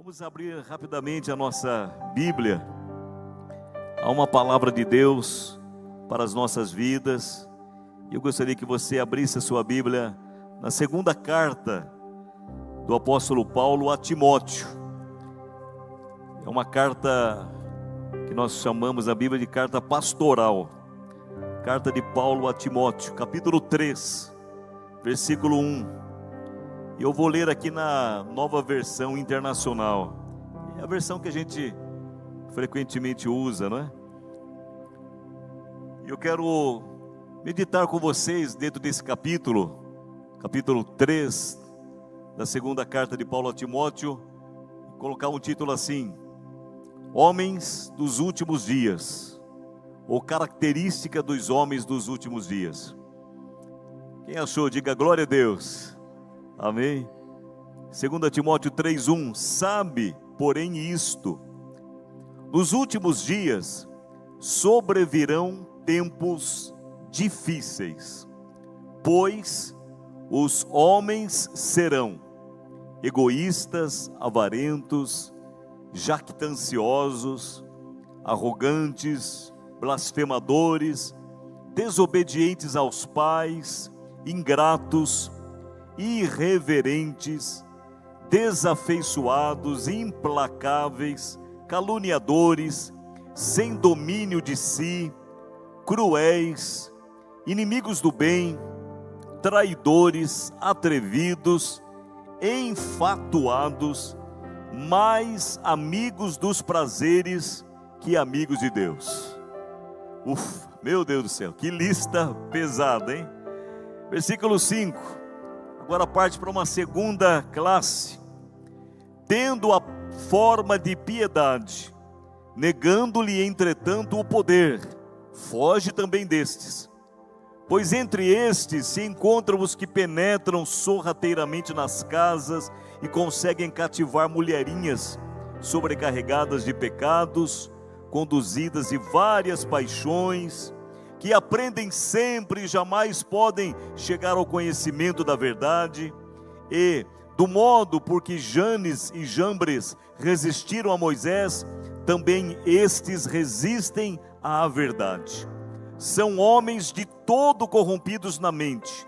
Vamos abrir rapidamente a nossa Bíblia. Há uma palavra de Deus para as nossas vidas. Eu gostaria que você abrisse a sua Bíblia na segunda carta do apóstolo Paulo a Timóteo. É uma carta que nós chamamos na Bíblia de carta pastoral. Carta de Paulo a Timóteo, capítulo 3, versículo 1. Eu vou ler aqui na Nova Versão Internacional. É a versão que a gente frequentemente usa, não é? Eu quero meditar com vocês dentro desse capítulo 3 da segunda carta de Paulo a Timóteo, colocar um título assim: Homens dos últimos dias, ou característica dos homens dos últimos dias. Quem achou, diga glória a Deus. Amém? 2 Timóteo 3:1. Sabe, porém, isto: nos últimos dias sobrevirão tempos difíceis, pois os homens serão egoístas, avarentos, jactanciosos, arrogantes, blasfemadores, desobedientes aos pais, ingratos, irreverentes, desafeiçoados, implacáveis, caluniadores, sem domínio de si, cruéis, inimigos do bem, traidores, atrevidos, enfatuados, mais amigos dos prazeres que amigos de Deus. Meu Deus do céu, que lista pesada, hein? Versículo 5. Agora parte para uma segunda classe. Tendo a forma de piedade, negando-lhe entretanto o poder, foge também destes. Pois entre estes se encontram os que penetram sorrateiramente nas casas e conseguem cativar mulherinhas sobrecarregadas de pecados, conduzidas de várias paixões, que aprendem sempre e jamais podem chegar ao conhecimento da verdade. E, do modo por que Janes e Jambres resistiram a Moisés, também estes resistem à verdade. São homens de todo corrompidos na mente,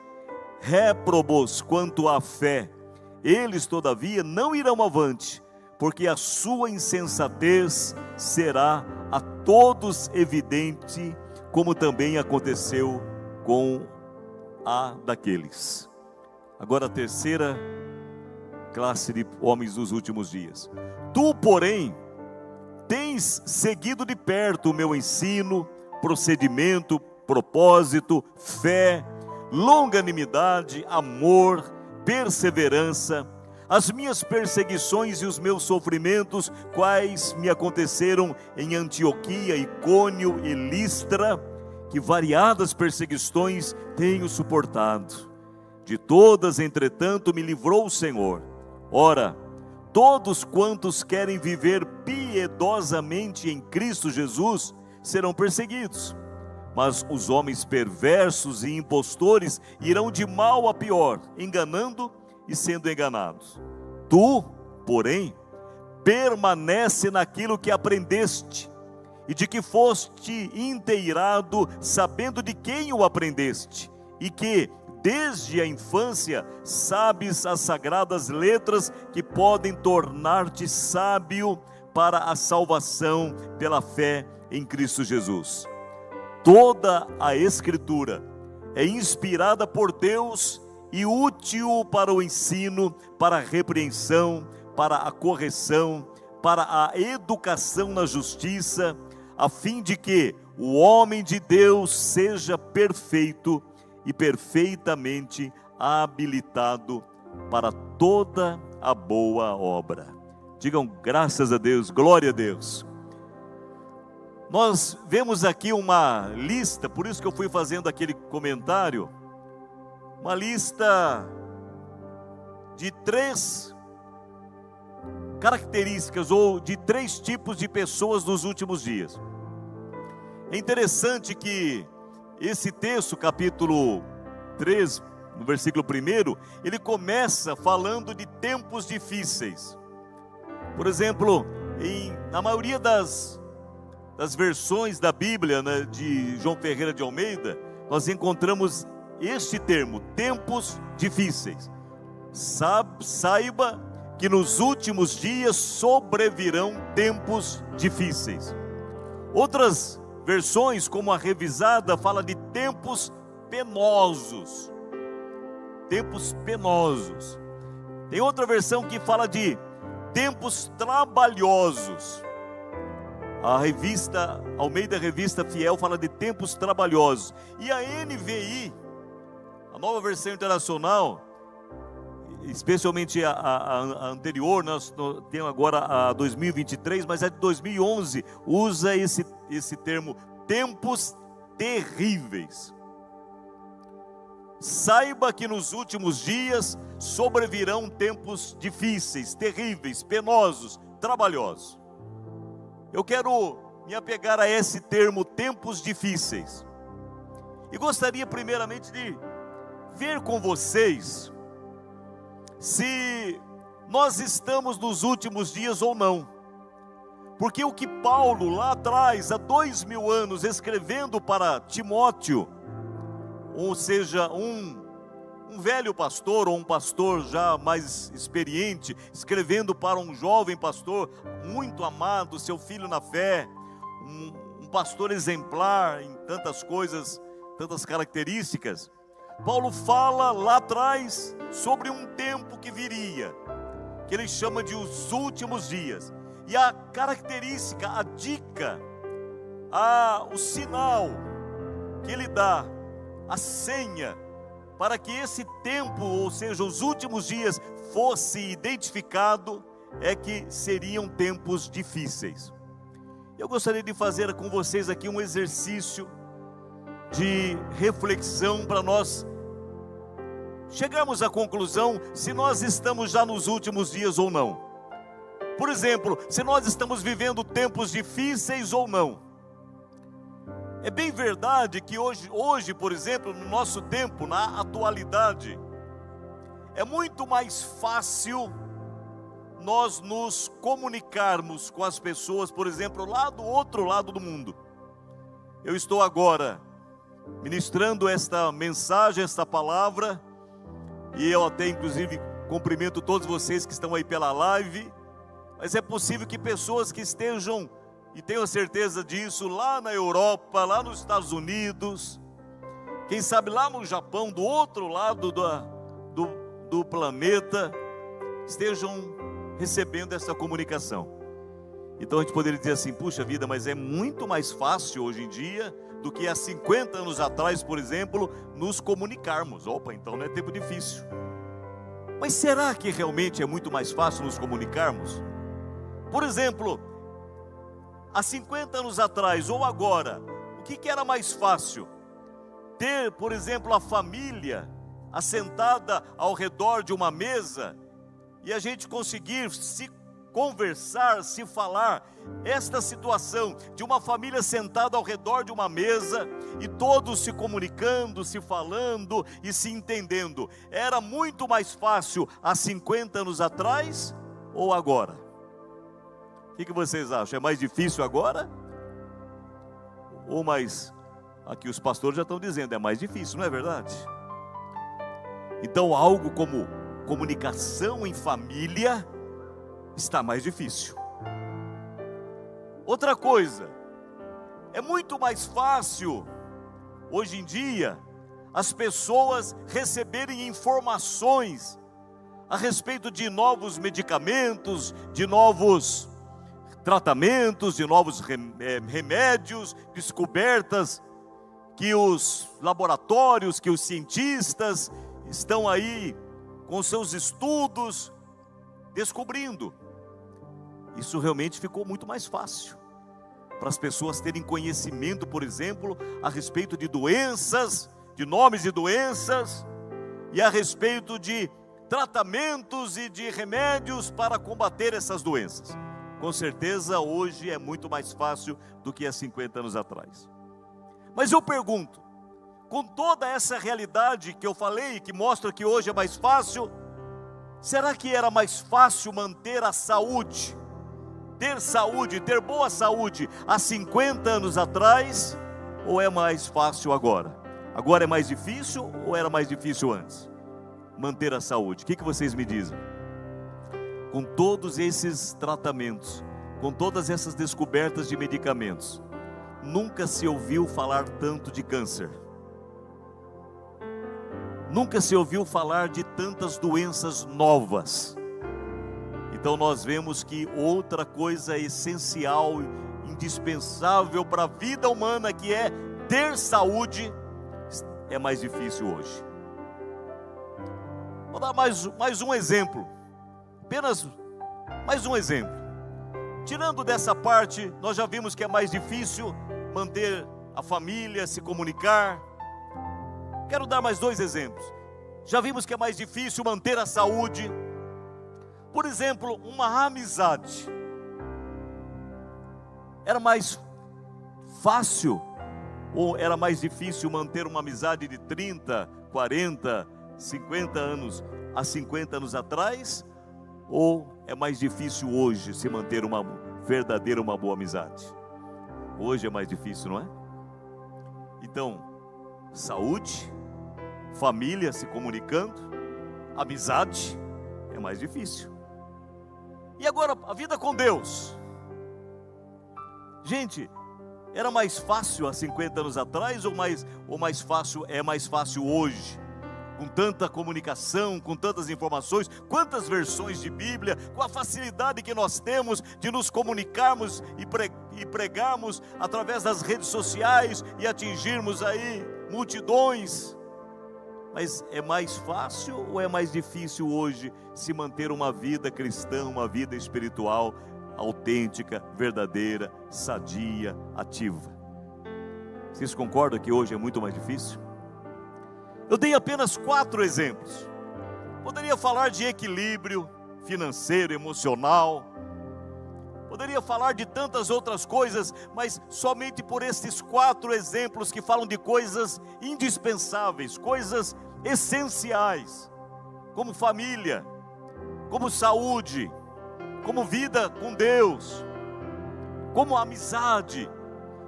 réprobos quanto à fé. Eles, todavia, não irão avante, porque a sua insensatez será a todos evidente, como também aconteceu com a daqueles. Agora a terceira classe de homens dos últimos dias. Tu, porém, tens seguido de perto o meu ensino, procedimento, propósito, fé, longanimidade, amor, perseverança, as minhas perseguições e os meus sofrimentos, quais me aconteceram em Antioquia, Icônio e Listra, que variadas perseguições tenho suportado. De todas, entretanto, me livrou o Senhor. Ora, todos quantos querem viver piedosamente em Cristo Jesus serão perseguidos, mas os homens perversos e impostores irão de mal a pior, enganando e sendo enganados. Tu, porém, permanece naquilo que aprendeste e de que foste inteirado, sabendo de quem o aprendeste, e que desde a infância sabes as sagradas letras que podem tornar-te sábio para a salvação pela fé em Cristo Jesus. Toda a Escritura é inspirada por Deus e útil para o ensino, para a repreensão, para a correção, para a educação na justiça, a fim de que o homem de Deus seja perfeito e perfeitamente habilitado para toda a boa obra. Digam graças a Deus, glória a Deus. Nós vemos aqui uma lista, por isso que eu fui fazendo aquele comentário, uma lista de 3 características ou de 3 tipos de pessoas dos últimos dias. É interessante que esse texto, capítulo 3, no versículo 1, ele começa falando de tempos difíceis. Por exemplo, na maioria das versões da Bíblia, né, de João Ferreira de Almeida, nós encontramos este termo, tempos difíceis. Saiba que nos últimos dias sobrevirão tempos difíceis. Outras versões, como a revisada, fala de tempos penosos. Tempos penosos. Tem outra versão que fala de tempos trabalhosos. A revista Almeida Revista Fiel fala de tempos trabalhosos. E a NVI, a Nova Versão Internacional, especialmente a anterior, nós temos agora a 2023, mas a de 2011 usa esse termo, tempos terríveis. Saiba que nos últimos dias sobrevirão tempos difíceis, terríveis, penosos, trabalhosos. Eu quero me apegar a esse termo, tempos difíceis. E gostaria primeiramente de ver com vocês se nós estamos nos últimos dias ou não. Porque o que Paulo lá atrás, há 2000 anos, escrevendo para Timóteo, ou seja, um velho pastor, ou um pastor já mais experiente, escrevendo para um jovem pastor, muito amado, seu filho na fé, um pastor exemplar em tantas coisas, tantas características. Paulo fala lá atrás sobre um tempo que viria, que ele chama de os últimos dias. E a característica, a dica, o sinal que ele dá, a senha, para que esse tempo, ou seja, os últimos dias, fosse identificado, é que seriam tempos difíceis. Eu gostaria de fazer com vocês aqui um exercício de reflexão para nós chegarmos à conclusão se nós estamos já nos últimos dias ou não. Por exemplo, se nós estamos vivendo tempos difíceis ou não. É bem verdade que hoje, por exemplo, no nosso tempo, na atualidade, é muito mais fácil nós nos comunicarmos com as pessoas, por exemplo, lá do outro lado do mundo. Eu estou agora ministrando esta mensagem, esta palavra, e eu até inclusive cumprimento todos vocês que estão aí pela live, mas é possível que pessoas que estejam, e tenho certeza disso, lá na Europa, lá nos Estados Unidos, quem sabe lá no Japão, do outro lado do planeta, estejam recebendo essa comunicação. Então a gente poderia dizer assim, puxa vida, mas é muito mais fácil hoje em dia do que há 50 anos atrás, por exemplo, nos comunicarmos. Opa, então não é tempo difícil. Mas será que realmente é muito mais fácil nos comunicarmos? Por exemplo, há 50 anos atrás ou agora, o que era mais fácil? Ter, por exemplo, a família assentada ao redor de uma mesa e a gente conseguir se conversar, se falar. Esta situação de uma família sentada ao redor de uma mesa e todos se comunicando, se falando e se entendendo, era muito mais fácil há 50 anos atrás ou agora? O que vocês acham? É mais difícil agora? Ou mais, aqui os pastores já estão dizendo, é mais difícil, não é verdade? Então algo como comunicação em família está mais difícil. Outra coisa, é muito mais fácil hoje em dia as pessoas receberem informações a respeito de novos medicamentos, de novos tratamentos, de novos remédios, descobertas que os laboratórios, que os cientistas estão aí com seus estudos descobrindo. Isso realmente ficou muito mais fácil para as pessoas terem conhecimento, por exemplo, a respeito de doenças, de nomes de doenças, e a respeito de tratamentos e de remédios para combater essas doenças. Com certeza hoje é muito mais fácil do que há 50 anos atrás. Mas eu pergunto, com toda essa realidade que eu falei, que mostra que hoje é mais fácil, será que era mais fácil manter a saúde ter saúde, ter boa saúde há 50 anos atrás, ou é mais fácil agora? Agora é mais difícil ou era mais difícil antes? Manter a saúde. O que vocês me dizem? Com todos esses tratamentos, com todas essas descobertas de medicamentos, nunca se ouviu falar tanto de câncer. Nunca se ouviu falar de tantas doenças novas. Então nós vemos que outra coisa essencial, indispensável para a vida humana, que é ter saúde, é mais difícil hoje. Vou dar mais um exemplo, apenas mais um exemplo. Tirando dessa parte, nós já vimos que é mais difícil manter a família, se comunicar. Quero dar mais 2 exemplos. Já vimos que é mais difícil manter a saúde. Por exemplo, uma amizade. Era mais fácil ou era mais difícil manter uma amizade de 30, 40, 50 anos há 50 anos atrás? Ou é mais difícil hoje se manter uma verdadeira, uma boa amizade? Hoje é mais difícil, não é? Então, saúde, família se comunicando, amizade, é mais difícil. E agora, a vida com Deus? Gente, era mais fácil há 50 anos atrás ou mais fácil, é mais fácil hoje? Com tanta comunicação, com tantas informações, quantas versões de Bíblia, com a facilidade que nós temos de nos comunicarmos e pregarmos através das redes sociais e atingirmos aí multidões. Mas é mais fácil ou é mais difícil hoje se manter uma vida cristã, uma vida espiritual autêntica, verdadeira, sadia, ativa? Vocês concordam que hoje é muito mais difícil? Eu dei apenas 4 exemplos. Poderia falar de equilíbrio financeiro, emocional. Poderia falar de tantas outras coisas, mas somente por esses 4 exemplos que falam de coisas indispensáveis, coisas essenciais, como família, como saúde, como vida com Deus, como amizade.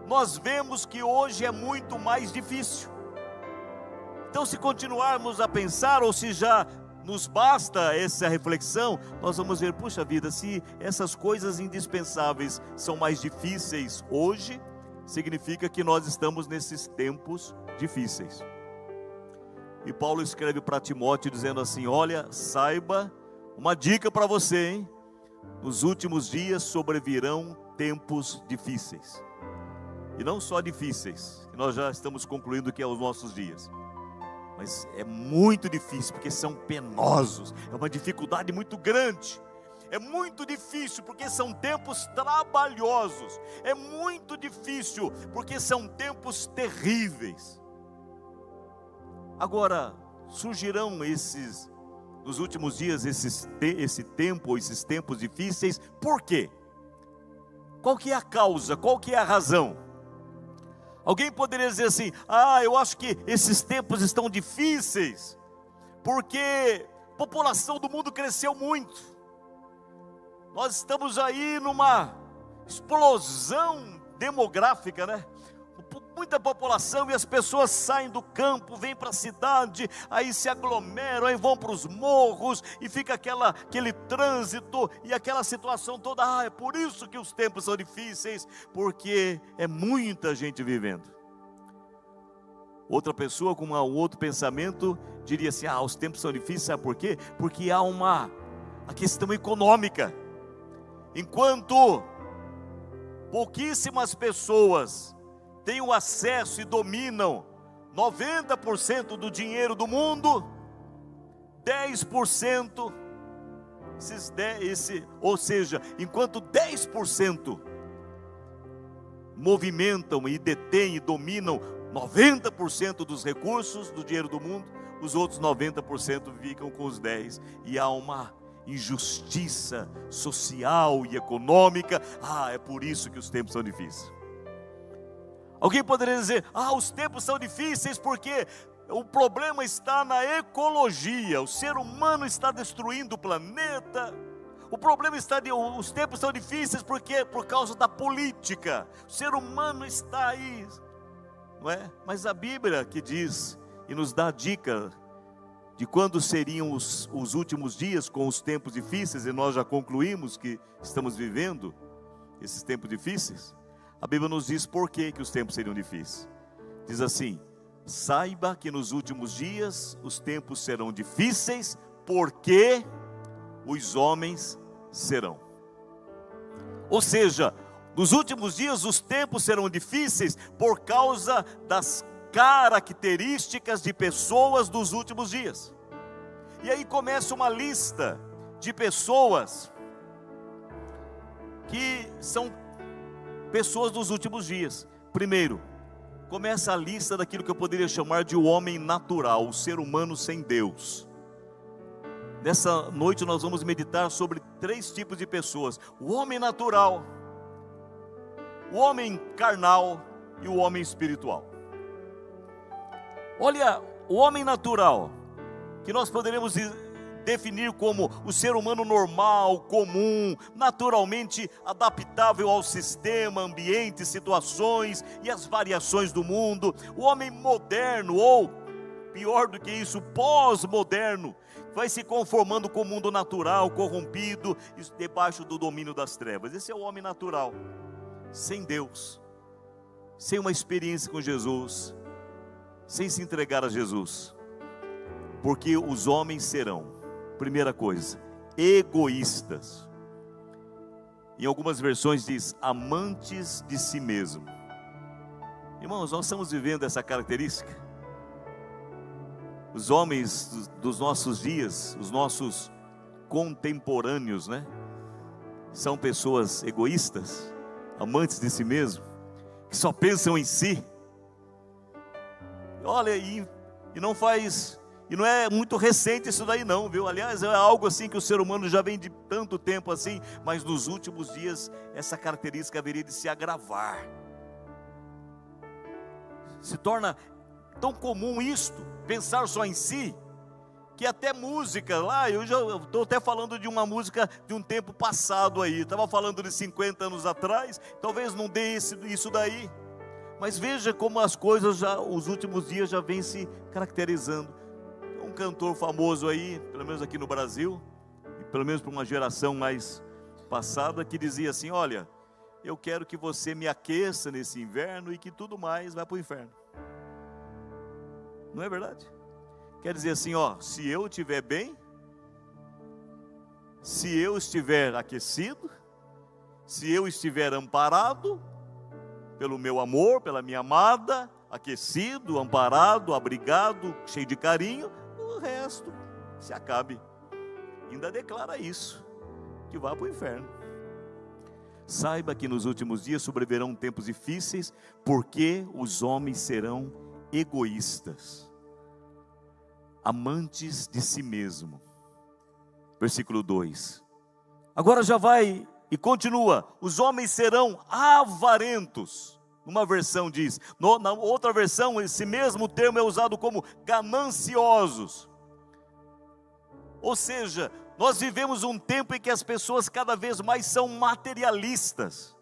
Nós vemos que hoje é muito mais difícil. Então, se continuarmos a pensar, ou se já nos basta essa reflexão, nós vamos ver, puxa vida, se essas coisas indispensáveis são mais difíceis hoje, significa que nós estamos nesses tempos difíceis. E Paulo escreve para Timóteo dizendo assim: olha, saiba, uma dica para você, hein? Nos últimos dias sobrevirão tempos difíceis. E não só difíceis, que nós já estamos concluindo que é os nossos dias, mas é muito difícil, porque são penosos, é uma dificuldade muito grande. É muito difícil, porque são tempos trabalhosos. É muito difícil, porque são tempos terríveis. Agora, surgirão nos últimos dias, esse tempo, ou esses tempos difíceis, por quê? Qual que é a causa, qual que é a razão? Alguém poderia dizer assim: eu acho que esses tempos estão difíceis, porque a população do mundo cresceu muito. Nós estamos aí numa explosão demográfica, né? Muita população, e as pessoas saem do campo, vêm para a cidade, aí se aglomeram, aí vão para os morros, e fica aquele trânsito, e aquela situação toda. É por isso que os tempos são difíceis, porque é muita gente vivendo. Outra pessoa com um outro pensamento diria assim: os tempos são difíceis, sabe por quê? Porque há a questão econômica. Enquanto pouquíssimas pessoas têm o acesso e dominam 90% do dinheiro do mundo, 10%, ou seja, enquanto 10% movimentam e detêm e dominam 90% dos recursos do dinheiro do mundo, os outros 90% ficam com os 10%, e há uma injustiça social e econômica. É por isso que os tempos são difíceis. Alguém poderia dizer: os tempos são difíceis porque o problema está na ecologia, o ser humano está destruindo o planeta, O problema está os tempos são difíceis porque por causa da política. O ser humano está aí, não é? Mas a Bíblia que diz e nos dá a dica de quando seriam os últimos dias com os tempos difíceis, e nós já concluímos que estamos vivendo esses tempos difíceis. A Bíblia nos diz por que os tempos seriam difíceis. Diz assim: saiba que nos últimos dias os tempos serão difíceis, porque os homens serão. Ou seja, nos últimos dias os tempos serão difíceis por causa das características de pessoas dos últimos dias. E aí começa uma lista de pessoas que são pessoas dos últimos dias. Primeiro, começa a lista daquilo que eu poderia chamar de o homem natural, o ser humano sem Deus. Nessa noite nós vamos meditar sobre 3 tipos de pessoas: o homem natural, o homem carnal e o homem espiritual. Olha, o homem natural, que nós poderíamos definir como o ser humano normal, comum, naturalmente adaptável ao sistema, ambiente, situações e as variações do mundo. O homem moderno, ou pior do que isso, pós-moderno, vai se conformando com o mundo natural, corrompido, debaixo do domínio das trevas. Esse é o homem natural, sem Deus, sem uma experiência com Jesus, sem se entregar a Jesus. Porque os homens serão, primeira coisa, egoístas. Em algumas versões diz, amantes de si mesmo. Irmãos, nós estamos vivendo essa característica. Os homens dos nossos dias, os nossos contemporâneos, né? São pessoas egoístas, amantes de si mesmo, que só pensam em si. Olha, e não é muito recente isso daí não, viu? Aliás, é algo assim que o ser humano já vem de tanto tempo assim, mas nos últimos dias essa característica haveria de se agravar. Se torna tão comum isto, pensar só em si, que até música, lá eu estou até falando de uma música de um tempo passado aí, estava falando de 50 anos atrás, talvez não dê isso daí, mas veja como as coisas os últimos dias já vêm se caracterizando. Um cantor famoso aí, pelo menos aqui no Brasil, e pelo menos para uma geração mais passada, que dizia assim: olha, eu quero que você me aqueça nesse inverno e que tudo mais vai para o inferno. Não é verdade? Quer dizer assim, ó, se eu estiver bem, se eu estiver aquecido, se eu estiver amparado pelo meu amor, pela minha amada, aquecido, amparado, abrigado, cheio de carinho, o resto se acabe. Ainda declara isso, que vá para o inferno. Saiba que nos últimos dias sobrevirão tempos difíceis, porque os homens serão egoístas, amantes de si mesmo. Versículo 2. Agora já vai e continua: os homens serão avarentos. Uma versão diz, na outra versão esse mesmo termo é usado como gananciosos. Ou seja, nós vivemos um tempo em que as pessoas cada vez mais são materialistas.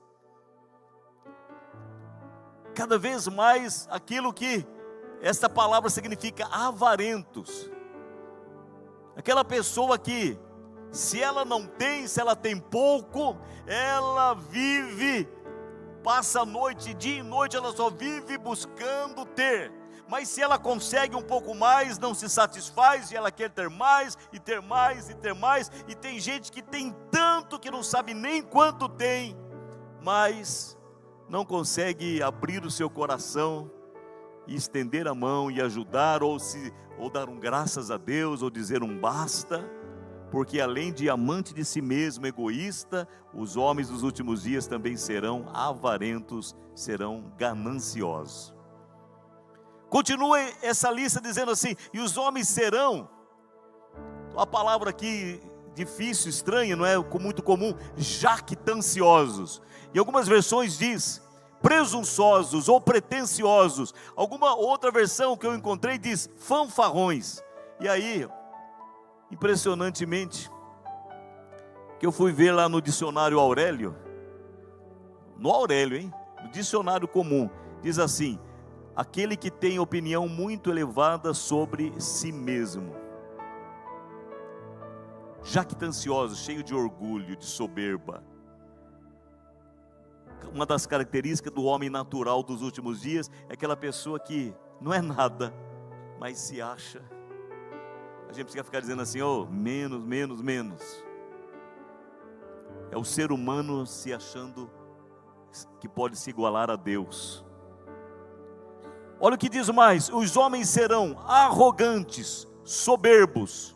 Cada vez mais aquilo que esta palavra significa avarentos. Aquela pessoa que, se ela não tem, se ela tem pouco, ela vive, passa a noite, dia e noite, ela só vive buscando ter. Mas se ela consegue um pouco mais, não se satisfaz, e ela quer ter mais, e ter mais, e ter mais. E tem gente que tem tanto que não sabe nem quanto tem, mas não consegue abrir o seu coração e estender a mão e ajudar, ou dar um graças a Deus, ou dizer um basta. Porque além de amante de si mesmo, egoísta, os homens dos últimos dias também serão avarentos, serão gananciosos. Continua essa lista dizendo assim: e os homens serão, a palavra aqui difícil, estranha, não é muito comum, jactanciosos. Em algumas versões diz presunçosos ou pretensiosos. Alguma outra versão que eu encontrei diz fanfarrões. E aí, impressionantemente, Que eu fui ver lá no dicionário Aurélio, hein? No dicionário comum, diz assim: aquele que tem opinião muito elevada sobre si mesmo, jactancioso, cheio de orgulho, de soberba. Uma das características do homem natural dos últimos dias é aquela pessoa que não é nada, mas se acha. A gente precisa ficar dizendo assim: oh, menos, menos, menos. É o ser humano se achando que pode se igualar a Deus. Olha o que diz mais: os homens serão arrogantes, soberbos.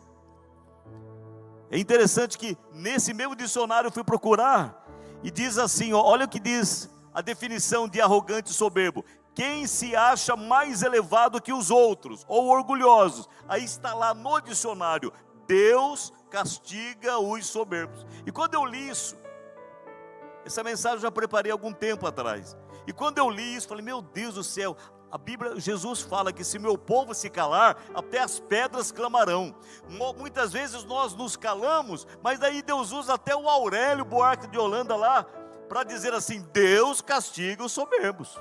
É interessante que nesse mesmo dicionário eu fui procurar, e diz assim, olha o que diz a definição de arrogante e soberbo: quem se acha mais elevado que os outros, ou orgulhosos. Aí está lá no dicionário: Deus castiga os soberbos. E quando eu li isso, essa mensagem eu já preparei algum tempo atrás, e quando eu li isso, falei: meu Deus do céu, a Bíblia, Jesus fala que se meu povo se calar, até as pedras clamarão. Muitas vezes nós nos calamos, mas daí Deus usa até o Aurélio Buarque de Holanda lá, para dizer assim: Deus castiga os soberbos.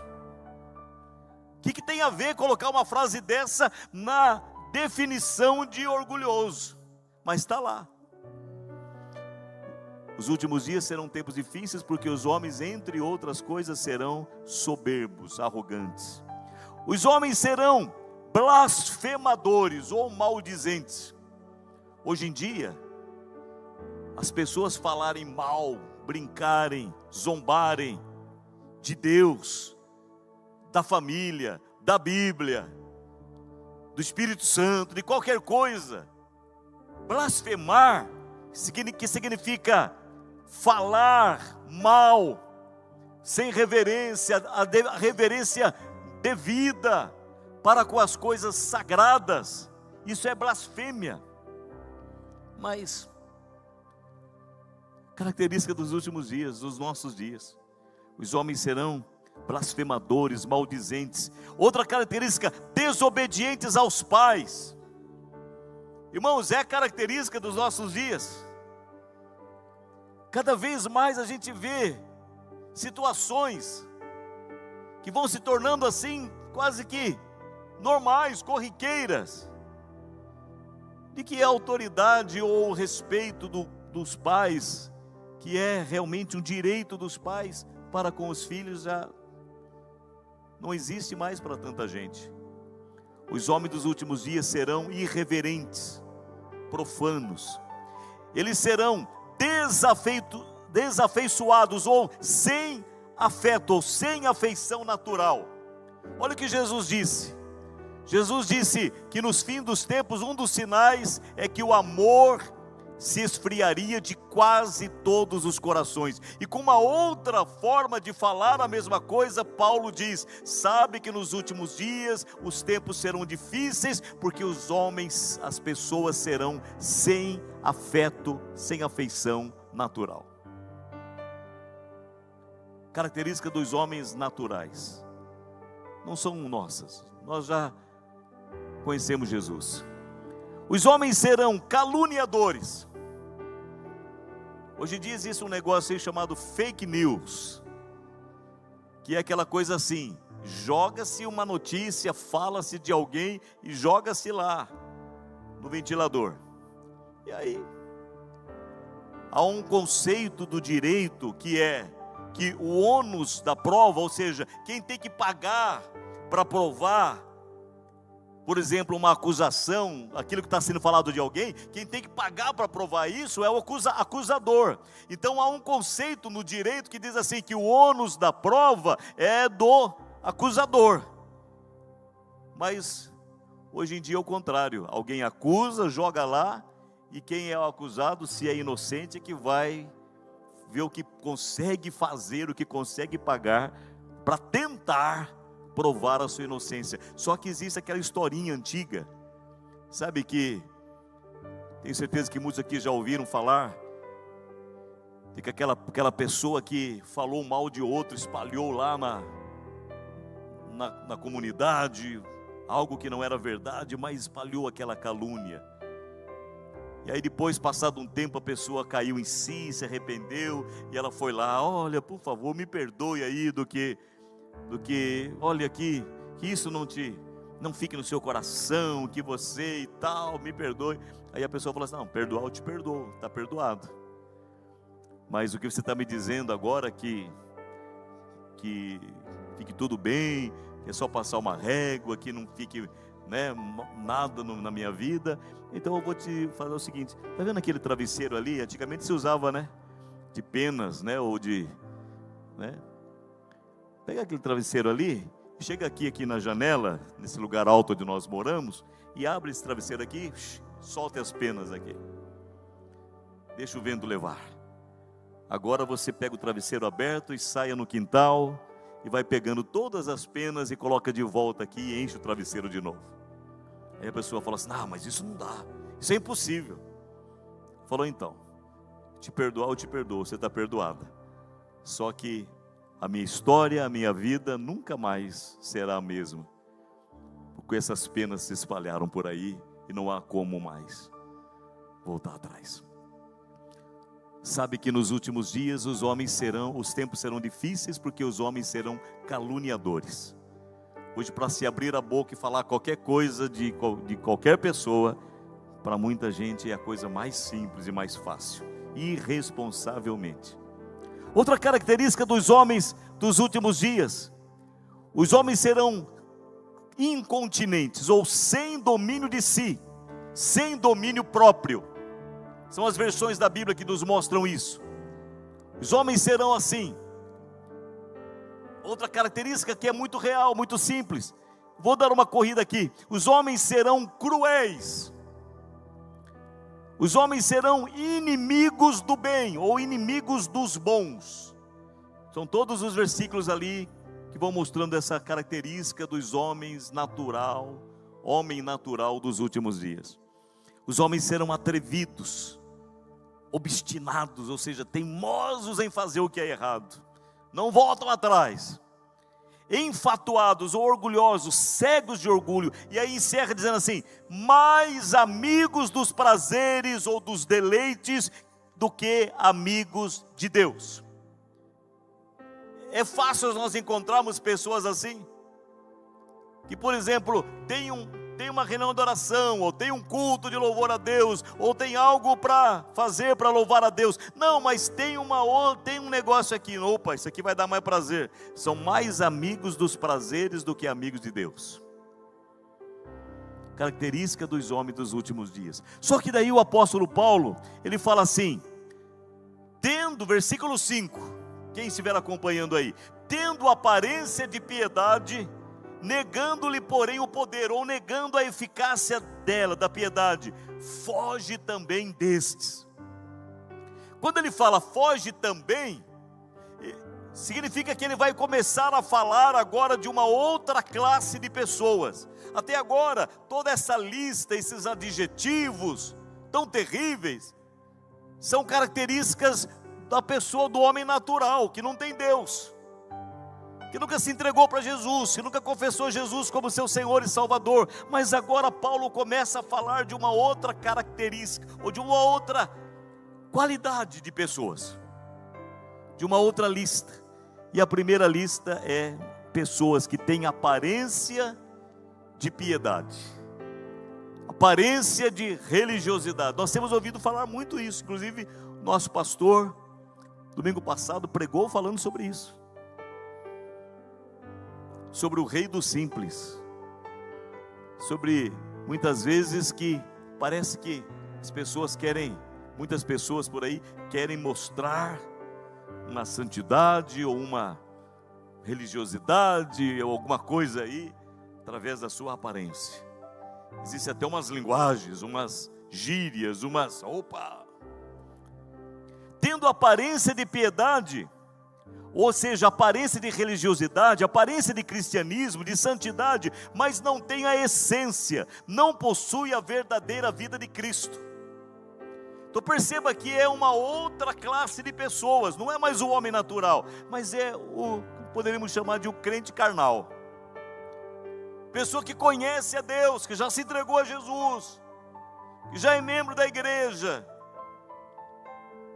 O que tem a ver colocar uma frase dessa na definição de orgulhoso? Mas está lá. Os últimos dias serão tempos difíceis, porque os homens, entre outras coisas, serão soberbos, arrogantes. Os homens serão blasfemadores ou maldizentes. Hoje em dia, as pessoas falarem mal, brincarem, zombarem de Deus, da família, da Bíblia, do Espírito Santo, de qualquer coisa. Blasfemar, que significa falar mal, sem reverência, a reverência devida para com as coisas sagradas. Isso é blasfêmia. Mas característica dos últimos dias, dos nossos dias: os homens serão blasfemadores, maldizentes. Outra característica: desobedientes aos pais. Irmãos, é característica dos nossos dias. Cada vez mais a gente vê situações que vão se tornando assim, quase que normais, corriqueiras, de que a autoridade ou o respeito dos pais, que é realmente um direito dos pais para com os filhos, já não existe mais para tanta gente. Os homens dos últimos dias serão irreverentes, profanos. Eles serão desafeiçoados ou sem afeto, ou sem afeição natural. Olha o que Jesus disse. Jesus disse que nos fins dos tempos, um dos sinais é que o amor se esfriaria de quase todos os corações. E com uma outra forma de falar a mesma coisa, Paulo diz: sabe que nos últimos dias os tempos serão difíceis, porque os homens, as pessoas serão sem afeto, sem afeição natural. Característica dos homens naturais não são nossas, nós já conhecemos Jesus. Os homens serão caluniadores. Hoje em dia existe um negócio aí chamado fake news, que é aquela coisa assim: joga-se uma notícia, fala-se de alguém e joga-se lá no ventilador. E aí há um conceito do direito que é que o ônus da prova, ou seja, quem tem que pagar para provar, por exemplo, uma acusação, aquilo que está sendo falado de alguém, quem tem que pagar para provar isso é o acusador. Então há um conceito no direito que diz assim, que o ônus da prova é do acusador. Mas hoje em dia é o contrário: alguém acusa, joga lá, e quem é o acusado, se é inocente, é que vai ver o que consegue fazer, o que consegue pagar para tentar provar a sua inocência. Só que existe aquela historinha antiga, sabe, que tenho certeza que muitos aqui já ouviram falar, de que aquela pessoa que falou mal de outro, espalhou lá na comunidade algo que não era verdade, mas espalhou aquela calúnia. E aí depois, passado um tempo, a pessoa caiu em si, se arrependeu, e ela foi lá: olha, por favor, me perdoe aí do que, olha aqui, que isso não fique no seu coração, que você e tal, me perdoe. Aí a pessoa fala assim: não, perdoar eu te perdoo, está perdoado. Mas o que você está me dizendo agora que fique tudo bem, que é só passar uma régua, que não fique, né, nada na minha vida. Então eu vou te fazer o seguinte: está vendo aquele travesseiro ali? Antigamente se usava, né, de penas, né, ou de, né, pega aquele travesseiro ali, chega aqui na janela, nesse lugar alto onde nós moramos, e abre esse travesseiro aqui, solte as penas aqui, deixa o vento levar. Agora você pega o travesseiro aberto e saia no quintal, e vai pegando todas as penas e coloca de volta aqui e enche o travesseiro de novo. Aí a pessoa fala assim: mas isso não dá, isso é impossível. Falou: então, te perdoar eu te perdoo, você está perdoada. Só que a minha história, a minha vida nunca mais será a mesma, porque essas penas se espalharam por aí e não há como mais voltar atrás. Sabe que nos últimos dias os tempos serão difíceis, porque os homens serão caluniadores. Hoje, para se abrir a boca e falar qualquer coisa de qualquer pessoa, para muita gente é a coisa mais simples e mais fácil, irresponsavelmente. Outra característica dos homens dos últimos dias: os homens serão incontinentes, ou sem domínio de si, sem domínio próprio. São as versões da Bíblia que nos mostram isso. Os homens serão assim. Outra característica que é muito real, muito simples. Vou dar uma corrida aqui. Os homens serão cruéis. Os homens serão inimigos do bem, ou inimigos dos bons. São todos os versículos ali que vão mostrando essa característica dos homens natural, homem natural dos últimos dias. Os homens serão atrevidos, obstinados, ou seja, teimosos em fazer o que é errado, não voltam atrás, enfatuados ou orgulhosos, cegos de orgulho. E aí encerra dizendo assim: mais amigos dos prazeres ou dos deleites do que amigos de Deus. É fácil nós encontrarmos pessoas assim, que, por exemplo, tem uma reunião de oração, ou tem um culto de louvor a Deus, ou tem algo para fazer para louvar a Deus. Não, mas tem um negócio aqui. Opa, isso aqui vai dar mais prazer. São mais amigos dos prazeres do que amigos de Deus. Característica dos homens dos últimos dias. Só que daí o apóstolo Paulo, ele fala assim, versículo 5, quem estiver acompanhando aí: tendo aparência de piedade, negando-lhe porém o poder, ou negando a eficácia dela, da piedade, foge também destes. Quando ele fala foge também, significa que ele vai começar a falar agora de uma outra classe de pessoas. Até agora, toda essa lista, esses adjetivos tão terríveis, são características da pessoa, do homem natural, que não tem Deus, que nunca se entregou para Jesus, que nunca confessou Jesus como seu Senhor e Salvador. Mas agora Paulo começa a falar de uma outra característica, ou de uma outra qualidade de pessoas, de uma outra lista. E a primeira lista é pessoas que têm aparência de piedade, aparência de religiosidade. Nós temos ouvido falar muito isso, inclusive nosso pastor, domingo passado, pregou falando sobre isso, sobre o rei do simples, sobre muitas vezes que parece que muitas pessoas por aí querem mostrar uma santidade ou uma religiosidade ou alguma coisa aí, através da sua aparência. Existem até umas linguagens, umas gírias, tendo aparência de piedade, ou seja, aparência de religiosidade, aparência de cristianismo, de santidade, mas não tem a essência, não possui a verdadeira vida de Cristo. Então perceba que é uma outra classe de pessoas, não é mais o homem natural, mas é o que poderíamos chamar de um crente carnal. Pessoa que conhece a Deus, que já se entregou a Jesus, que já é membro da igreja,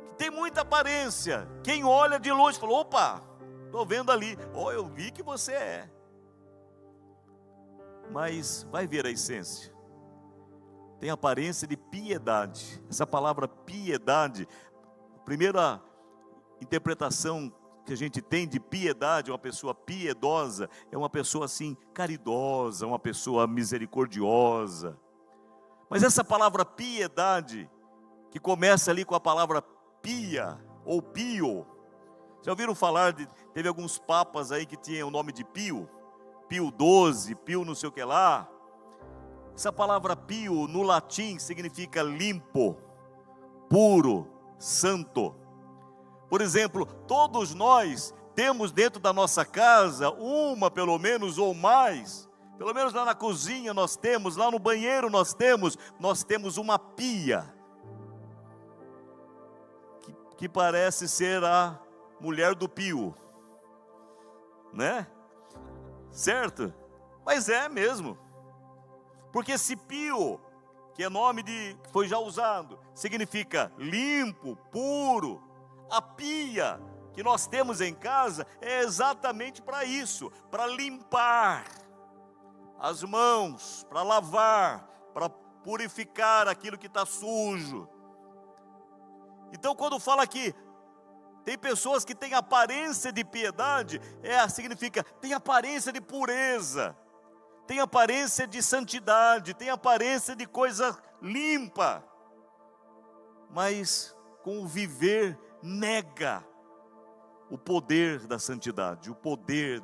que tem muita aparência. Quem olha de longe fala: opa, estou vendo ali, eu vi que você é. Mas vai ver a essência. Tem aparência de piedade. Essa palavra piedade, a primeira interpretação que a gente tem de piedade, uma pessoa piedosa, é uma pessoa assim, caridosa, uma pessoa misericordiosa. Mas essa palavra piedade, que começa ali com a palavra pia, ou pio, já ouviram falar, teve alguns papas aí que tinham o nome de Pio, Pio XII, Pio não sei o que lá. Essa palavra pio no latim significa limpo, puro, santo. Por exemplo, todos nós temos dentro da nossa casa uma, pelo menos, ou mais. Pelo menos lá na cozinha nós temos, lá no banheiro nós temos uma pia. Que parece ser a mulher do Pio, né? Certo? Mas é mesmo. Porque esse Pio, que é nome que foi já usado, significa limpo, puro. A pia que nós temos em casa é exatamente para isso, para limpar as mãos, para lavar, para purificar aquilo que está sujo. Então, quando fala que tem pessoas que têm aparência de piedade, significa, tem aparência de pureza, tem aparência de santidade, tem aparência de coisa limpa, mas com o viver nega o poder da santidade, o poder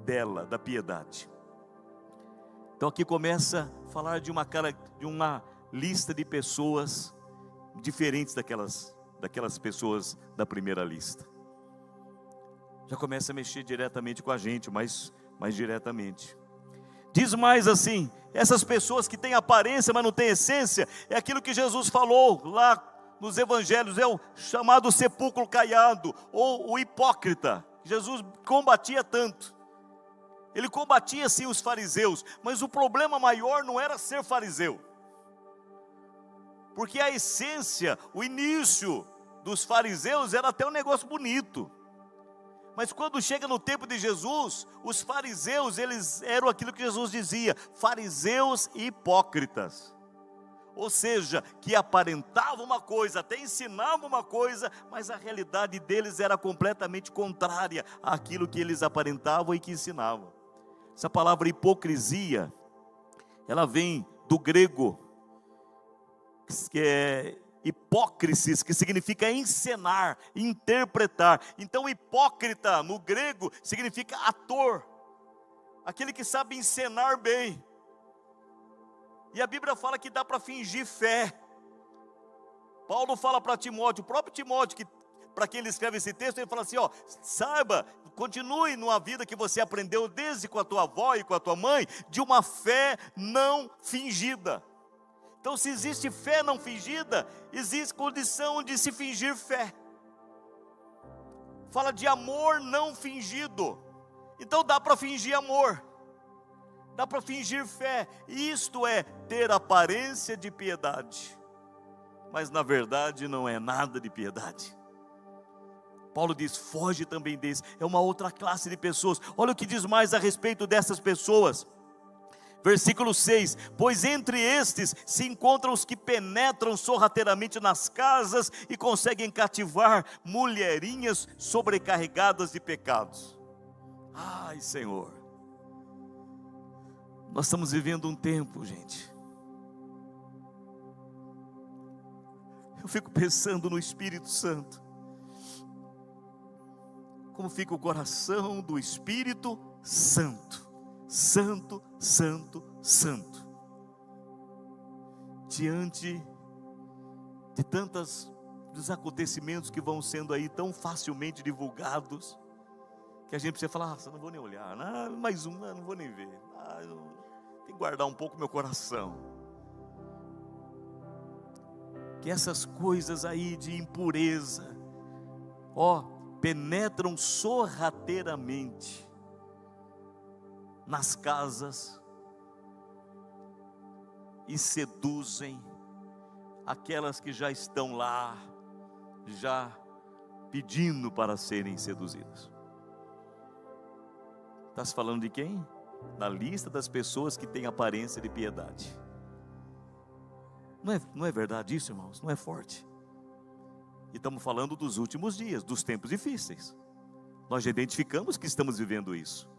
dela, da piedade. Então aqui começa a falar de uma lista de pessoas diferentes daquelas pessoas da primeira lista. Já começa a mexer diretamente com a gente, mais diretamente. Diz mais assim: essas pessoas que têm aparência, mas não têm essência, é aquilo que Jesus falou lá nos evangelhos, é o chamado sepulcro caiado, ou o hipócrita. Jesus combatia tanto. Ele combatia sim os fariseus, mas o problema maior não era ser fariseu. Porque a essência, o início dos fariseus era até um negócio bonito. Mas quando chega no tempo de Jesus, os fariseus, eles eram aquilo que Jesus dizia: fariseus e hipócritas. Ou seja, que aparentavam uma coisa, até ensinavam uma coisa, mas a realidade deles era completamente contrária àquilo que eles aparentavam e que ensinavam. Essa palavra hipocrisia, ela vem do grego, que é hipócrisis, que significa encenar, interpretar. Então hipócrita no grego significa ator, aquele que sabe encenar bem. E a Bíblia fala que dá para fingir fé. Paulo fala para Timóteo, o próprio Timóteo, que para quem ele escreve esse texto, ele fala assim: saiba, continue numa vida que você aprendeu desde com a tua avó e com a tua mãe, de uma fé não fingida. Então, se existe fé não fingida, existe condição de se fingir fé. Fala de amor não fingido. Então dá para fingir amor, dá para fingir fé. Isto é ter aparência de piedade, mas na verdade não é nada de piedade. Paulo diz: foge também desse. É uma outra classe de pessoas. Olha o que diz mais a respeito dessas pessoas. Versículo 6: pois entre estes se encontram os que penetram sorrateiramente nas casas e conseguem cativar mulherinhas sobrecarregadas de pecados. Ai, Senhor, nós estamos vivendo um tempo, gente. Eu fico pensando no Espírito Santo. Como fica o coração do Espírito Santo. Santo, santo, santo. Diante de dos acontecimentos que vão sendo aí tão facilmente divulgados, que a gente precisa falar: não vou nem olhar, mais um, não vou nem ver, tem que guardar um pouco meu coração. Que essas coisas aí de impureza, penetram sorrateiramente nas casas e seduzem aquelas que já estão lá, já pedindo para serem seduzidas. Está se falando de quem? Na lista das pessoas que têm aparência de piedade. Não é verdade isso, irmãos? Não é forte? E estamos falando dos últimos dias, dos tempos difíceis. Nós já identificamos que estamos vivendo isso.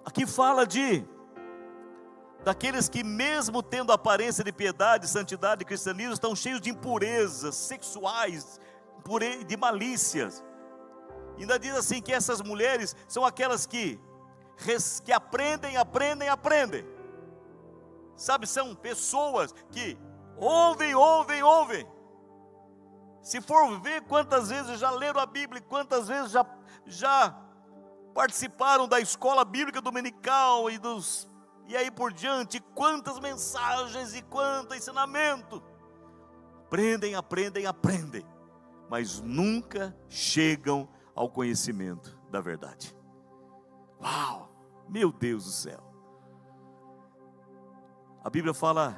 Aqui fala daqueles que mesmo tendo aparência de piedade, santidade e cristianismo, estão cheios de impurezas sexuais, de malícias. Ainda diz assim que essas mulheres são aquelas que aprendem. Sabe, são pessoas que ouvem. Se for ver quantas vezes já leram a Bíblia, quantas vezes já participaram da escola bíblica dominical e aí por diante, quantas mensagens e quanto ensinamento. Aprendem, mas nunca chegam ao conhecimento da verdade. Uau, meu Deus do céu. A Bíblia fala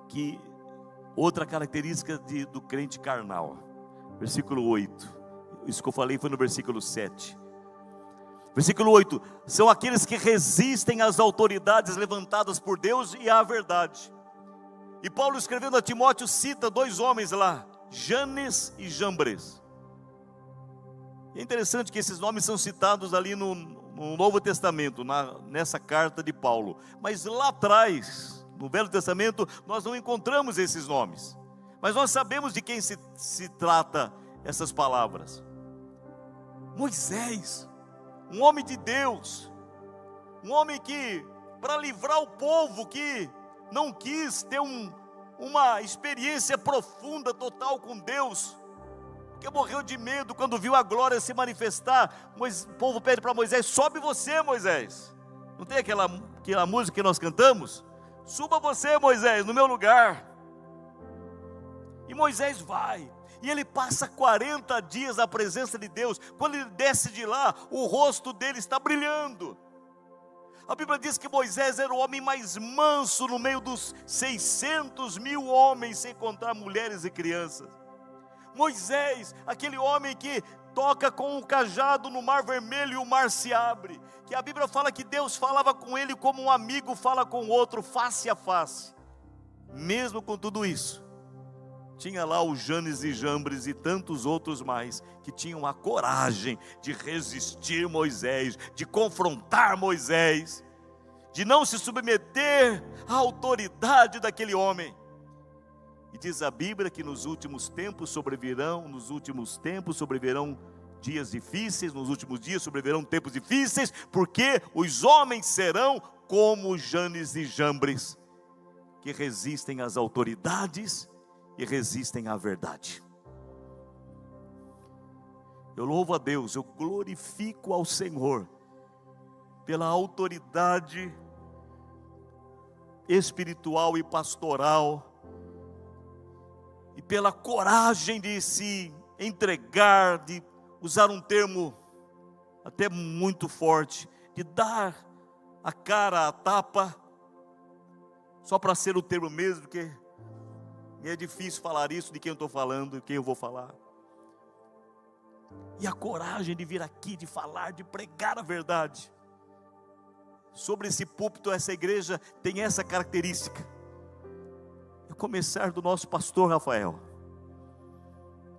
que outra característica do crente carnal, versículo 8, isso que eu falei foi no versículo 7. Versículo 8, são aqueles que resistem às autoridades levantadas por Deus e à verdade. E Paulo, escrevendo a Timóteo, cita 2 homens lá, Janes e Jambres. É interessante que esses nomes são citados ali no Novo Testamento, nessa carta de Paulo. Mas lá atrás, no Velho Testamento, nós não encontramos esses nomes. Mas nós sabemos de quem se trata essas palavras. Moisés, um homem de Deus, um homem que, para livrar o povo que não quis ter uma experiência profunda, total com Deus, que morreu de medo quando viu a glória se manifestar, o povo pede para Moisés: sobe você, Moisés. Não tem aquela música que nós cantamos? Suba você, Moisés, no meu lugar. E Moisés vai, e ele passa 40 dias na presença de Deus. Quando ele desce de lá, o rosto dele está brilhando. A Bíblia diz que Moisés era o homem mais manso no meio dos 600.000 homens, sem contar mulheres e crianças. Moisés, aquele homem que toca com o cajado no mar vermelho e o mar se abre, que a Bíblia fala que Deus falava com ele como um amigo fala com o outro, face a face. Mesmo com tudo isso, tinha lá o Janes e Jambres e tantos outros mais, que tinham a coragem de resistir Moisés, de confrontar Moisés, de não se submeter à autoridade daquele homem. E diz a Bíblia que nos últimos tempos sobrevirão dias difíceis, nos últimos dias sobrevirão tempos difíceis, porque os homens serão como Janes e Jambres, que resistem às autoridades e resistem à verdade. Eu louvo a Deus, eu glorifico ao Senhor pela autoridade espiritual e pastoral, e pela coragem de se entregar, de usar um termo até muito forte, de dar a cara à tapa, só para ser o termo mesmo, porque é difícil falar isso de quem eu estou falando, de quem eu vou falar. E a coragem de vir aqui, de falar, de pregar a verdade. Sobre esse púlpito, essa igreja tem essa característica. A começar do nosso pastor Rafael.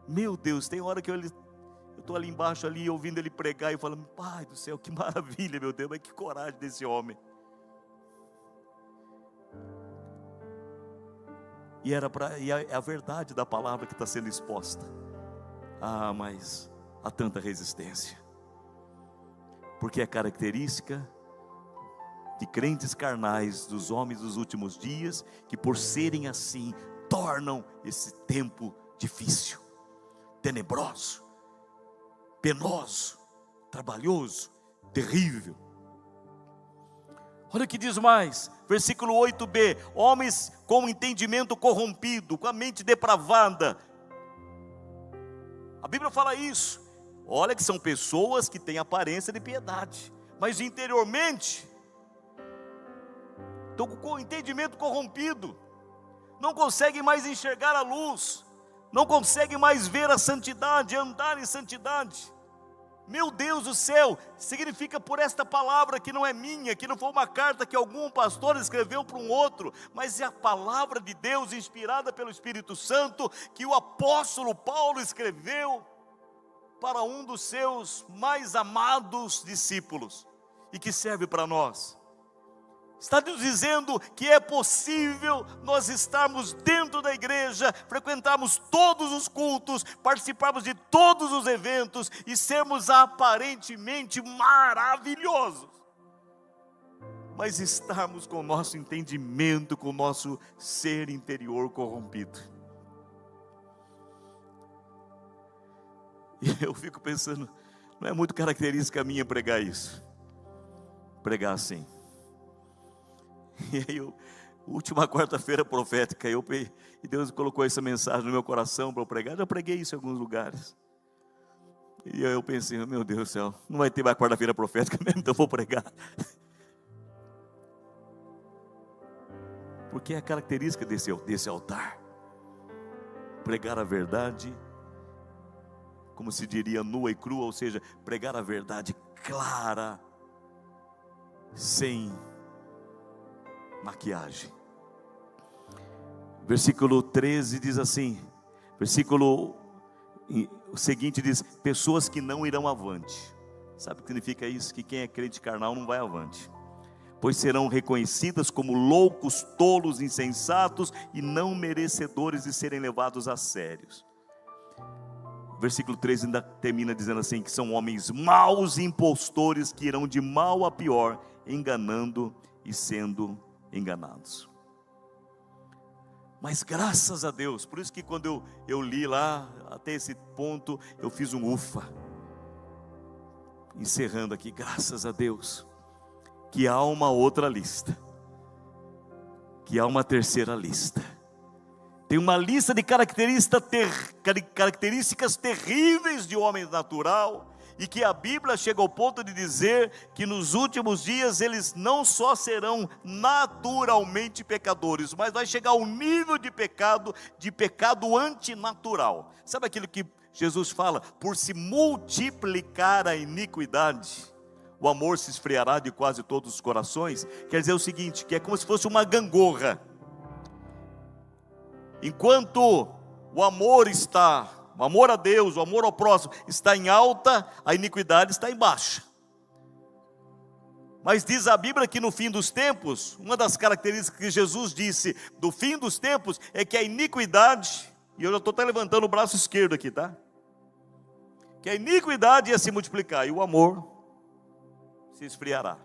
Meu Deus, tem hora que eu estou ali embaixo, ali, ouvindo ele pregar e falando: Pai do céu, que maravilha, meu Deus, mas que coragem desse homem. E é a verdade da palavra que está sendo exposta. Mas há tanta resistência, porque é característica de crentes carnais, dos homens dos últimos dias, que por serem assim, tornam esse tempo difícil, tenebroso, penoso, trabalhoso, terrível. Olha o que diz mais, versículo 8b, homens com entendimento corrompido, com a mente depravada. A Bíblia fala isso. Olha que são pessoas que têm aparência de piedade, mas interiormente estão com o entendimento corrompido. não conseguem mais enxergar a luz, não conseguem mais ver a santidade, andar em santidade. Meu Deus do céu, significa por esta palavra que não é minha, que não foi uma carta que algum pastor escreveu para um outro, mas é a palavra de Deus inspirada pelo Espírito Santo, que o apóstolo Paulo escreveu para um dos seus mais amados discípulos, e que serve para nós. Está nos dizendo que é possível nós estarmos dentro da igreja, frequentarmos todos os cultos, participarmos de todos os eventos e sermos aparentemente maravilhosos, mas estarmos com o nosso entendimento, com o nosso ser interior corrompido. E eu fico pensando, não é muito característica minha pregar isso, pregar assim. E aí, última quarta-feira profética, e Deus colocou essa mensagem no meu coração para eu pregar. Já preguei isso em alguns lugares. E aí eu pensei, meu Deus do céu, não vai ter mais quarta-feira profética mesmo, então eu vou pregar. Porque é a característica desse altar. Pregar a verdade, como se diria, nua e crua, ou seja, pregar a verdade clara, sem maquiagem. Versículo 13 diz assim, o seguinte diz, pessoas que não irão avante. Sabe o que significa isso? Que quem é crente carnal não vai avante, pois serão reconhecidas como loucos, tolos, insensatos e não merecedores de serem levados a sérios. Versículo 13 ainda termina dizendo assim, que são homens maus e impostores, que irão de mal a pior, enganando e sendo enganados. Mas graças a Deus, por isso que quando eu li lá, até esse ponto, eu fiz um ufa, encerrando aqui, graças a Deus, que há uma outra lista, que há uma terceira lista. Tem uma lista de características terríveis de homem natural, e que a Bíblia chega ao ponto de dizer que nos últimos dias eles não só serão naturalmente pecadores, mas vai chegar ao nível de pecado antinatural. Sabe aquilo que Jesus fala? Por se multiplicar a iniquidade, o amor se esfriará de quase todos os corações. Quer dizer o seguinte, que é como se fosse uma gangorra. Enquanto o amor a Deus, o amor ao próximo está em alta, a iniquidade está em baixa. Mas diz a Bíblia que no fim dos tempos, uma das características que Jesus disse do fim dos tempos, é que a iniquidade, e eu já estou até levantando o braço esquerdo aqui, tá? Que a iniquidade ia se multiplicar, e o amor se esfriará.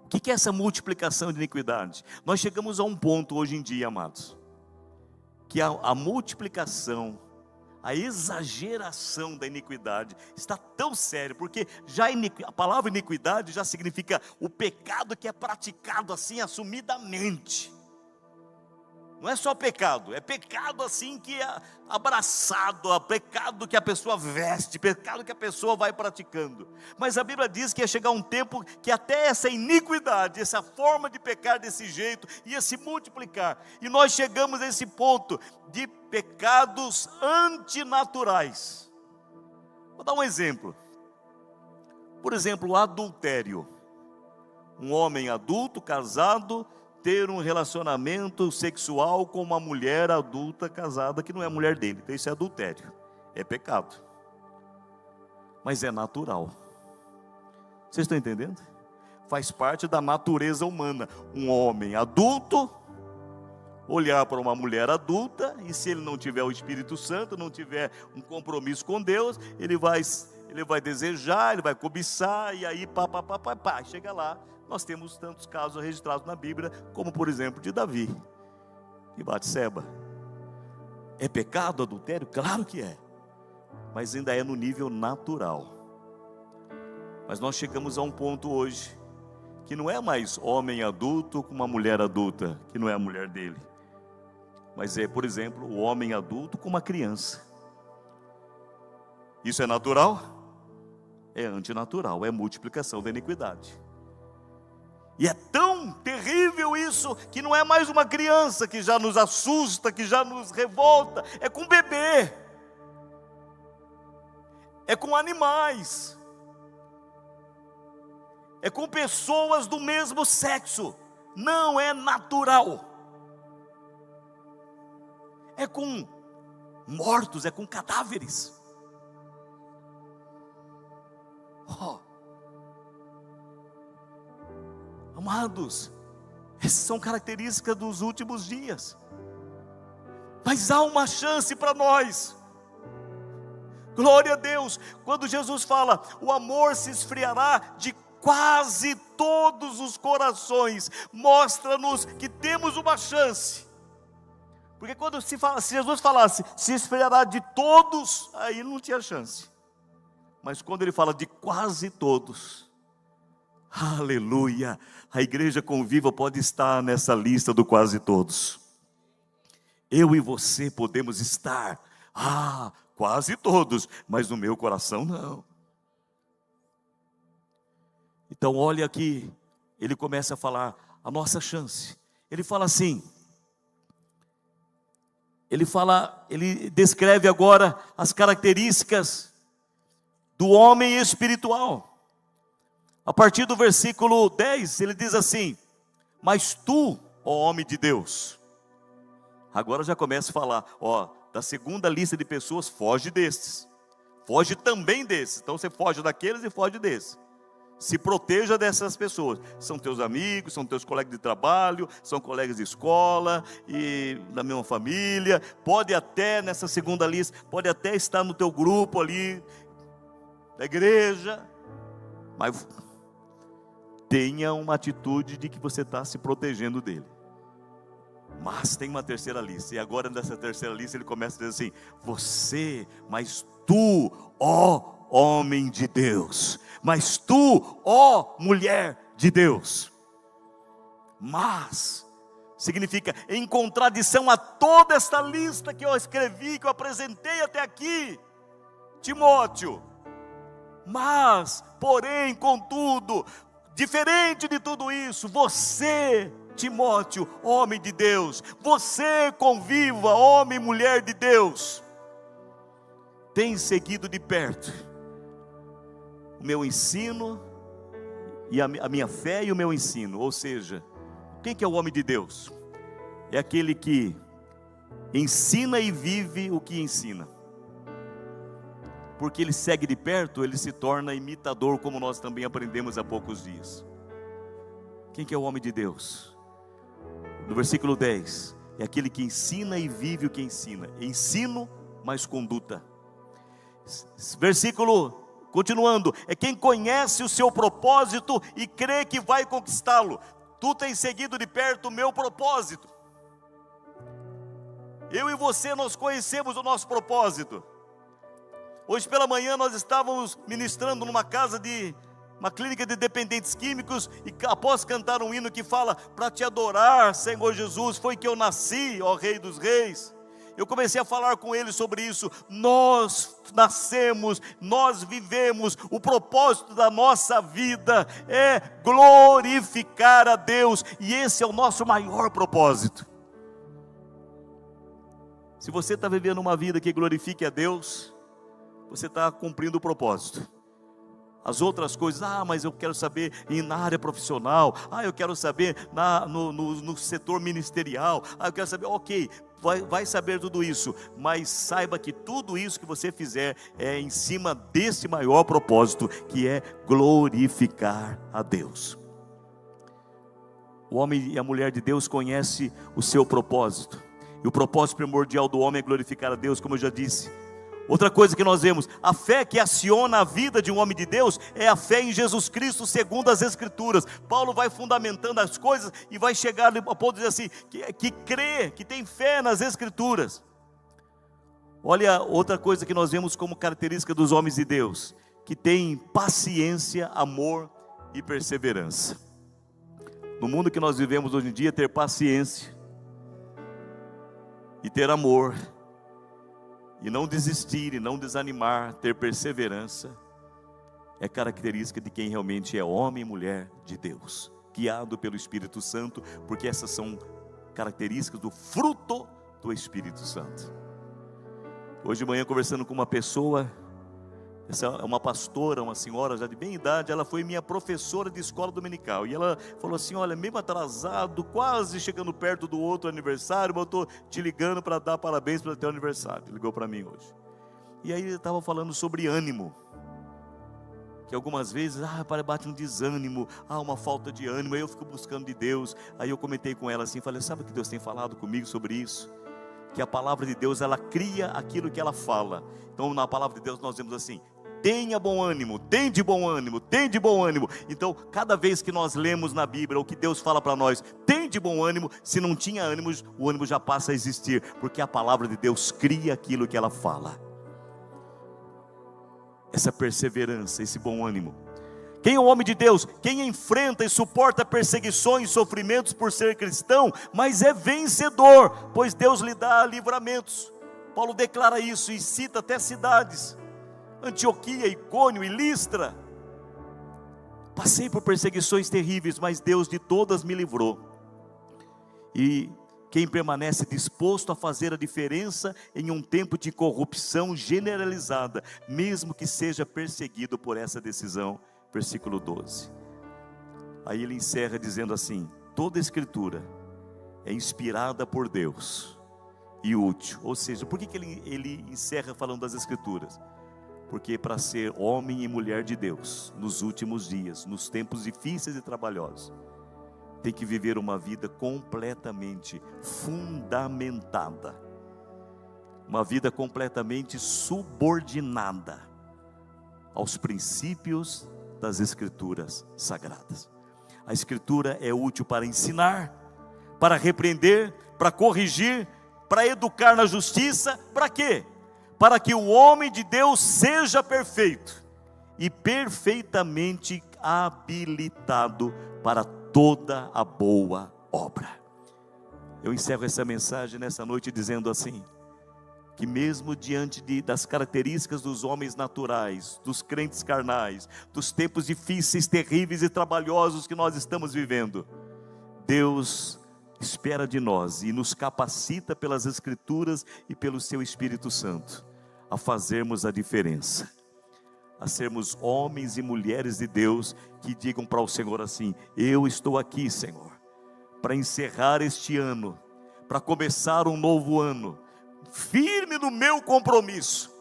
O que é essa multiplicação de iniquidade? Nós chegamos a um ponto hoje em dia, amados, que a multiplicação, a exageração da iniquidade está tão séria, porque já a palavra iniquidade já significa o pecado que é praticado assim assumidamente. Não é só pecado, é pecado assim que é abraçado, é pecado que a pessoa veste, pecado que a pessoa vai praticando. Mas a Bíblia diz que ia chegar um tempo que até essa iniquidade, essa forma de pecar desse jeito, ia se multiplicar. E nós chegamos a esse ponto de pecados antinaturais. Vou dar um exemplo. Por exemplo, o adultério. Um homem adulto, casado, ter um relacionamento sexual com uma mulher adulta casada que não é a mulher dele. Então isso é adultério, é pecado, mas é natural. Vocês estão entendendo? Faz parte da natureza humana. Um homem adulto olhar para uma mulher adulta, e se ele não tiver o Espírito Santo, não tiver um compromisso com Deus, ele vai desejar, ele vai cobiçar, e aí pá, chega lá. Nós temos tantos casos registrados na Bíblia, como por exemplo de Davi e Batseba. É pecado adultério? Claro que é, mas ainda é no nível natural. Mas nós chegamos a um ponto hoje, que não é mais homem adulto com uma mulher adulta, que não é a mulher dele, mas é, por exemplo, o homem adulto com uma criança. Isso é natural? É antinatural, é multiplicação da iniquidade. E é tão tão terrível isso, que não é mais uma criança que já nos assusta, que já nos revolta, é com bebê, é com animais, é com pessoas do mesmo sexo, não é natural, é com mortos, é com cadáveres. Oh. Amados, essas são características dos últimos dias, mas há uma chance para nós. Glória a Deus, quando Jesus fala, o amor se esfriará de quase todos os corações, mostra-nos que temos uma chance. Porque quando se Jesus falasse, se esfriará de todos, aí não tinha chance. Mas quando ele fala de quase todos, aleluia, a igreja conviva pode estar nessa lista do quase todos. Eu e você podemos estar, quase todos, mas no meu coração não. Então olha aqui, ele começa a falar a nossa chance. Ele fala assim, ele descreve agora as características do homem espiritual. A partir do versículo 10, ele diz assim, mas tu, ó homem de Deus, agora já começa a falar, da segunda lista de pessoas, foge desses, foge também desses, então você foge daqueles e foge desses, se proteja dessas pessoas, são teus amigos, são teus colegas de trabalho, são colegas de escola, e da mesma família, pode até nessa segunda lista, pode até estar no teu grupo ali, da igreja, mas tenha uma atitude de que você está se protegendo dele. Mas tem uma terceira lista, e agora nessa terceira lista ele começa a dizer assim, mas tu, ó homem de Deus, mas tu, ó mulher de Deus, mas significa em contradição a toda esta lista que eu escrevi, que eu apresentei até aqui, Timóteo, mas, porém, contudo, diferente de tudo isso, você, Timóteo, homem de Deus, você conviva, homem e mulher de Deus, tem seguido de perto o meu ensino, e a minha fé e o meu ensino. Ou seja, quem que é o homem de Deus? É aquele que ensina e vive o que ensina. Porque ele segue de perto, ele se torna imitador, como nós também aprendemos há poucos dias. Quem que é o homem de Deus? No versículo 10, é aquele que ensina e vive o que ensina. Ensino mais conduta. Versículo, continuando, é quem conhece o seu propósito e crê que vai conquistá-lo. Tu tens seguido de perto o meu propósito. Eu e você, nós conhecemos o nosso propósito. Hoje pela manhã nós estávamos ministrando numa uma clínica de dependentes químicos, e após cantar um hino que fala, para te adorar, Senhor Jesus, foi que eu nasci, ó Rei dos Reis. Eu comecei a falar com eles sobre isso. Nós nascemos, nós vivemos, o propósito da nossa vida é glorificar a Deus, e esse é o nosso maior propósito. Se você está vivendo uma vida que glorifique a Deus, você está cumprindo o propósito. As outras coisas, mas eu quero saber na área profissional, eu quero saber no setor ministerial, eu quero saber, ok, vai saber tudo isso, mas saiba que tudo isso que você fizer é em cima desse maior propósito, que é glorificar a Deus. O homem e a mulher de Deus conhecem o seu propósito, e o propósito primordial do homem é glorificar a Deus, como eu já disse. Outra coisa que nós vemos, a fé que aciona a vida de um homem de Deus é a fé em Jesus Cristo segundo as Escrituras. Paulo vai fundamentando as coisas e vai chegar ao ponto de dizer assim, que crê, que tem fé nas Escrituras. Olha outra coisa que nós vemos como característica dos homens de Deus, que tem paciência, amor e perseverança. No mundo que nós vivemos hoje em dia, ter paciência e ter amor, e não desistir, e não desanimar, ter perseverança, é característica de quem realmente é homem e mulher de Deus. guiado pelo Espírito Santo, porque essas são características do fruto do Espírito Santo. Hoje de manhã, conversando com uma pessoa, essa é uma pastora, uma senhora já de bem idade, ela foi minha professora de escola dominical, e ela falou assim: olha, mesmo atrasado, quase chegando perto do outro aniversário, mas eu estou te ligando para dar parabéns pelo teu aniversário. Ligou para mim hoje. E aí ele estava falando sobre ânimo, que algumas vezes, bate um desânimo, uma falta de ânimo, aí eu fico buscando de Deus. Aí eu comentei com ela assim, falei: sabe o que Deus tem falado comigo sobre isso? Que a palavra de Deus, ela cria aquilo que ela fala. Então na palavra de Deus nós vemos assim: tenha bom ânimo, tem de bom ânimo, tem de bom ânimo. Então cada vez que nós lemos na Bíblia o que Deus fala para nós, tem de bom ânimo, se não tinha ânimo, o ânimo já passa a existir, porque a palavra de Deus cria aquilo que ela fala. Essa perseverança, esse bom ânimo. Quem é o homem de Deus? Quem enfrenta e suporta perseguições e sofrimentos por ser cristão, mas é vencedor, pois Deus lhe dá livramentos. Paulo declara isso e cita até cidades: Antioquia, Icônio e Listra. Passei por perseguições terríveis, mas Deus de todas me livrou. E quem permanece disposto a fazer a diferença em um tempo de corrupção generalizada, mesmo que seja perseguido por essa decisão. Versículo 12. Aí ele encerra dizendo assim: toda a escritura é inspirada por Deus e útil. Ou seja, por que ele encerra falando das escrituras? Porque para ser homem e mulher de Deus, nos últimos dias, nos tempos difíceis e trabalhosos, tem que viver uma vida completamente fundamentada, uma vida completamente subordinada aos princípios das Escrituras sagradas. A Escritura é útil para ensinar, para repreender, para corrigir, para educar na justiça. Para quê? Para que o homem de Deus seja perfeito e perfeitamente habilitado para toda a boa obra. Eu encerro essa mensagem nessa noite dizendo assim: que mesmo diante das características dos homens naturais, dos crentes carnais, dos tempos difíceis, terríveis e trabalhosos que nós estamos vivendo, Deus espera de nós e nos capacita pelas Escrituras e pelo seu Espírito Santo a fazermos a diferença, a sermos homens e mulheres de Deus que digam para o Senhor assim: eu estou aqui, Senhor, para encerrar este ano, para começar um novo ano, firme no meu compromisso,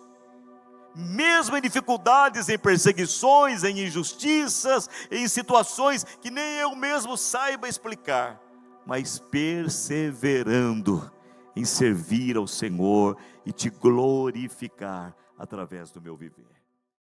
mesmo em dificuldades, em perseguições, em injustiças, em situações que nem eu mesmo saiba explicar, mas perseverando em servir ao Senhor e te glorificar através do meu viver.